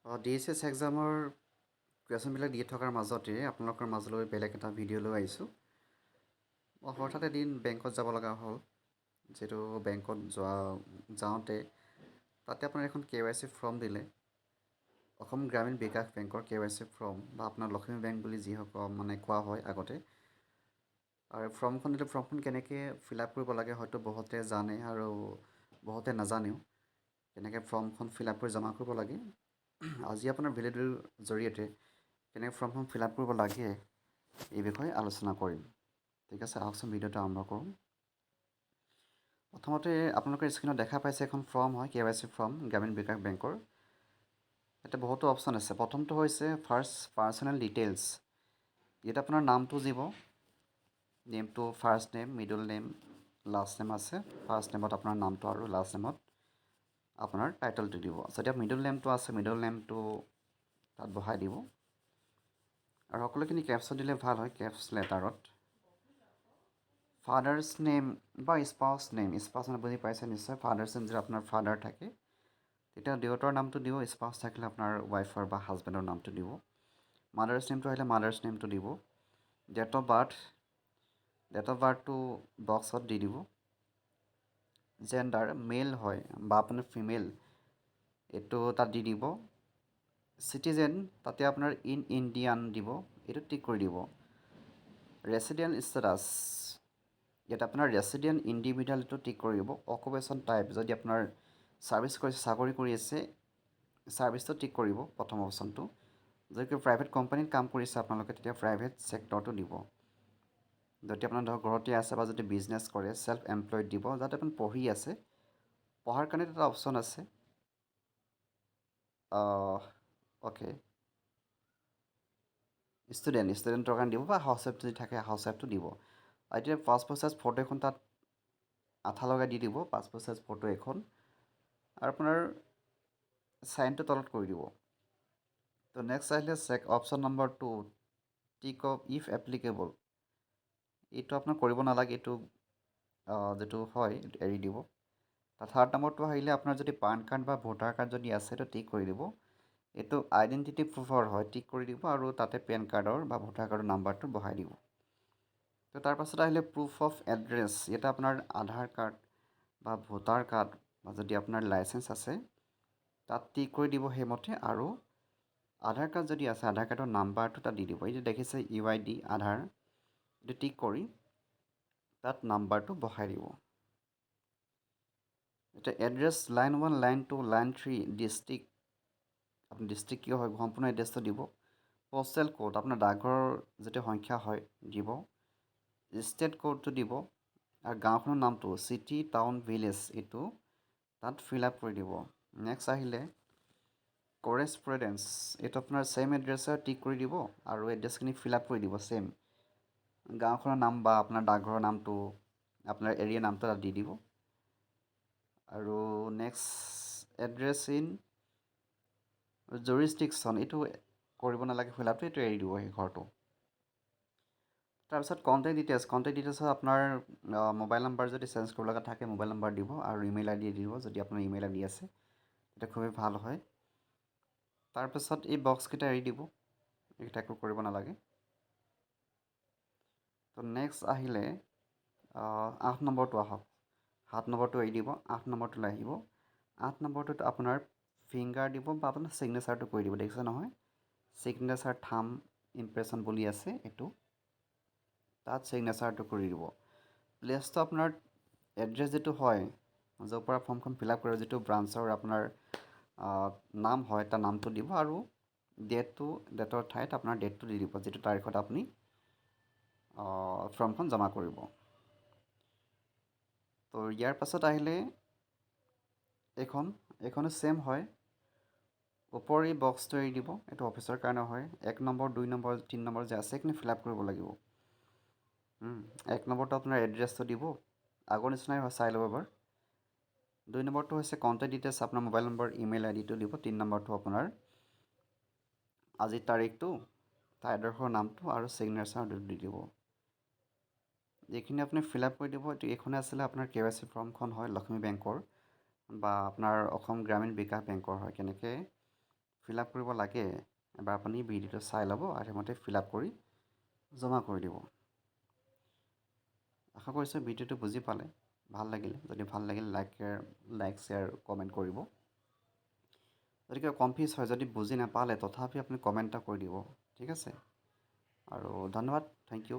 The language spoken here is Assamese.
DSS এক্সামৰ কুৱেশ্যনবিলাক দি থকাৰ মাজতে আপোনালোকৰ মাজলৈ বেলেগ এটা ভিডিঅ' লৈ আহিছোঁ। হঠাৎ এদিন বেংকত যাব লগা হ'ল। যিহেতু বেংকত যাওঁতে তাতে আপোনাৰ এখন KYC ফৰ্ম দিলে। অসম গ্ৰামীণ বিকাশ বেংকৰ KYC ফৰ্ম বা আপোনাৰ লক্ষ্মী বেংক বুলি যিসকল কোৱা হয় আগতে। আৰু ফৰ্মখন কেনেকৈ ফিল আপ কৰিব লাগে হয়তো বহুতে জানে আৰু বহুতে নাজানেও। কেনেকৈ ফৰ্মখন ফিল আপ কৰি জমা কৰিব লাগে। আজি আপোনাৰ ভিডিঅ'টোৰ জৰিয়তে কেনেকৈ ফৰ্মখন ফিল আপ কৰিব লাগে এই বিষয়ে আলোচনা কৰিম। ঠিক আছে, আহকচোন ভিডিঅ'টো আৰম্ভ কৰোঁ। প্ৰথমতে আপোনালোকে স্ক্ৰীণত দেখা পাইছে এখন ফৰ্ম হয় KYC ফৰ্ম গ্ৰামীণ বিকাশ বেংকৰ। ইয়াতে বহুতো অপশ্যন আছে। প্ৰথমটো হৈছে ফাৰ্ষ্ট পাৰ্চনেল ডিটেইলছ। ইয়াত আপোনাৰ নামটো দিব। নেমটো first name, middle name, last name আছে। ফাৰ্ষ্ট নেমত আপোনাৰ নামটো আৰু লাষ্ট নেমত আপোনাৰ টাইটেলটো দিব। যেতিয়া মিডল নেমটো আছে মিডল নেমটো তাত বহাই দিব। আৰু সকলোখিনি কেপছত দিলে ভাল হয়, কেপছ লেটাৰত। ফাদাৰ্ছ নেম বা স্পাউছ নেম, স্পাউছ মানে বুজি পাইছে নিশ্চয়। ফাদাৰ্ছ নেম যদি আপোনাৰ ফাদাৰ থাকে তেতিয়া দেউতাৰ নামটো দিব। স্পাউছ থাকিলে আপোনাৰ ৱাইফৰ বা হাজবেণ্ডৰ নামটো দিব। মাদাৰ্ছ নেমটো আহিলে মাদাৰ্ছ নেমটো দিব। ডেট অফ বাৰ্থটো বক্সত দি দিব। জেণ্ডাৰ মেল হয় বা আপোনাৰ ফিমেল এইটো তাত দি দিব। চিটিজেন তাতে আপোনাৰ ইন ইণ্ডিয়ান দিব, এইটো টিক কৰি দিব। ৰেচিডেণ্ট ষ্টেটাছ ইয়াত আপোনাৰ ৰেচিডেণ্ট ইণ্ডিভিজুৱেল এইটো টিক কৰি দিব। অকুপেশ্যন টাইপ যদি আপোনাৰ চাৰ্ভিচ কৰিছে, চাকৰি কৰি আছে, চাৰ্ভিচটো টিক কৰিব প্ৰথম অপশ্যনটো। যদি প্ৰাইভেট কোম্পানীত কাম কৰিছে আপোনালোকে তেতিয়া প্ৰাইভেট ছেক্টৰটো দিব। যদি আপোনাৰ ধৰক ঘৰতে আছে বা যদি বিজনেছ কৰে ছেল্ফ এমপ্লয়ড দিব। যাতে আপুনি পঢ়ি আছে, পঢ়াৰ কাৰণে এটা অপশ্যন আছে। অ'কে, ষ্টুডেণ্টৰ কাৰণে দিব বা হাউচ ৱাইফ যদি থাকে হাউচ ৱাইফটো দিব। এতিয়া পাছপ'ৰ্ট চাইজ ফটো এখন তাত আঠা লগাই দি দিব, পাছপ'ৰ্ট চাইজ ফটো এখন। আৰু আপোনাৰ চাইনটো তলত কৰি দিব। তো নেক্সট আহিলে option number 2 tick of if applicable. এইটো আপোনাৰ কৰিব নালাগে, এইটো যিটো হয় এৰি দিব। থাৰ্ড নম্বৰটো আহিলে আপোনাৰ যদি পান কাৰ্ড বা ভোটাৰ কাৰ্ড যদি আছে এইটো টিক কৰি দিব। এইটো আইডেণ্টিটি প্ৰুফৰ হয়, টিক কৰি দিব আৰু তাতে পেন কাৰ্ডৰ বা ভোটাৰ কাৰ্ডৰ নাম্বাৰটো বহাই দিব। তো তাৰপাছত আহিলে প্ৰুফ অফ এড্ৰেছ। ইয়াতে আপোনাৰ আধাৰ কাৰ্ড বা ভোটাৰ কাৰ্ড বা যদি আপোনাৰ লাইচেঞ্চ আছে তাত টিক কৰি দিব সেইমতে। আৰু আধাৰ কাৰ্ড যদি আছে আধাৰ কাৰ্ডৰ নাম্বাৰটো তাত দি দিব। এইটো দেখিছে UID আধাৰ, এইটো টিক কৰি তাত নাম্বাৰটো বহাই দিব। এতিয়া address line 1, line 2, line 3, district, আপুনি ডিষ্ট্ৰিক্ট কিয় হয় সম্পূৰ্ণ এড্ৰেছটো দিব। পষ্টেল কোড আপোনাৰ ডাকঘৰৰ যিটো সংখ্যা হয় দিব। ষ্টেট কোডটো দিব। আৰু গাঁওখনৰ নামটো চিটি, টাউন, ভিলেজ এইটো তাত ফিল আপ কৰি দিব। নেক্সট আহিলে কৰেছপণ্ডেঞ্চ। এইটো আপোনাৰ ছেইম এড্ৰেছৰ টিক কৰি দিব আৰু এড্ৰেছখিনি ফিল আপ কৰি দিব ছেইম। গাঁওখনৰ নাম বা আপোনাৰ ডাকঘৰৰ নামটো, আপোনাৰ এৰিয়া নামটো তাত দি দিব। আৰু নেক্সট এড্ৰেছ ইন জুৰিষ্টিকশ্যন, এইটো কৰিব নালাগে ফিল আপটো, এইটো এৰি দিব সেই ঘৰটো। তাৰপিছত কণ্টেক্ট ডিটেইলছত আপোনাৰ মোবাইল নাম্বাৰ যদি চেঞ্জ কৰিব লগা থাকে মোবাইল নাম্বাৰ দিব আৰু ইমেইল ID দিব। যদি আপোনাৰ ইমেইল ID আছে তেতিয়া খুবেই ভাল হয়। তাৰপিছত এই বক্সকেইটা এৰি দিব, এইকেইটা একো কৰিব নালাগে। তো নেক্সট আহিলে 8 নম্বৰটো আহক। 7 নম্বৰটো এৰি দিব, 8 নম্বৰটোলৈ আহিব। 8 নম্বৰটোত আপোনাৰ ফিংগাৰ দিব বা আপোনাৰ ছিগনেচাৰটো কৰি দিব। দেখিছে নহয়, ছিগনেচাৰ থাম্ব ইমপ্ৰেশ্যন বুলি আছে, এইটো তাত ছিগনেচাৰটো কৰি দিব। প্লেচটো আপোনাৰ এড্ৰেছ যিটো হয় য'ৰ পৰা ফৰ্মখন ফিল আপ কৰিব, যিটো ব্ৰাঞ্চৰ আপোনাৰ নাম হয় তাৰ নামটো দিব আৰু ডেটৰ ঠাইত আপোনাৰ ডেটটো দি দিব, যিটো তাৰিখত আপুনি ফৰ্মখন জমা কৰিব। তো ইয়াৰ পাছত আহিলে এইখনো ছেইম হয়। ওপৰ এই বক্সটো এৰি দিব, এইটো অফিচৰ কাৰণে হয়। 1 নম্বৰ 2 নম্বৰ 3 নম্বৰ যে আছে সেইখিনি ফিল আপ কৰিব লাগিব। 1 নম্বৰটো আপোনাৰ এড্ৰেছটো দিব, আগৰ নিচিনাই হয়, চাই ল'ব এবাৰ। 2 নম্বৰটো হৈছে কণ্টেক্ট ডিটেইলছ, আপোনাৰ মোবাইল নম্বৰ ইমেইল IDটো দিব। 3 নম্বৰটো আপোনাৰ আজিৰ তাৰিখটো, ঠাইডোখৰৰ নামটো আৰু ছিগনেচাৰটো দি দিব। এইখিনি আপুনি ফিল আপ কৰি দিব। এইখনে আছিলে আপোনাৰ KYC ফৰ্মখন হয় লক্ষ্মী বেংকৰ বা আপোনাৰ অসম গ্ৰামীণ বিকাশ বেংকৰ হয়। কেনেকৈ ফিল আপ কৰিব লাগে এবাৰ আপুনি ভিডিঅ'টো চাই ল'ব আৰু সেইমতে ফিল আপ কৰি জমা কৰি দিব। আশা কৰিছোঁ ভিডিঅ'টো বুজি পালে, ভাল লাগিলে। যদি ভাল লাগিলে লাইক শ্বেয়াৰ কমেণ্ট কৰিব। যদি কিবা কনফিউজ হয়, যদি বুজি নাপালে তথাপি আপুনি কমেণ্ট এটা কৰি দিব, ঠিক আছে। আৰু ধন্যবাদ, থেংক ইউ।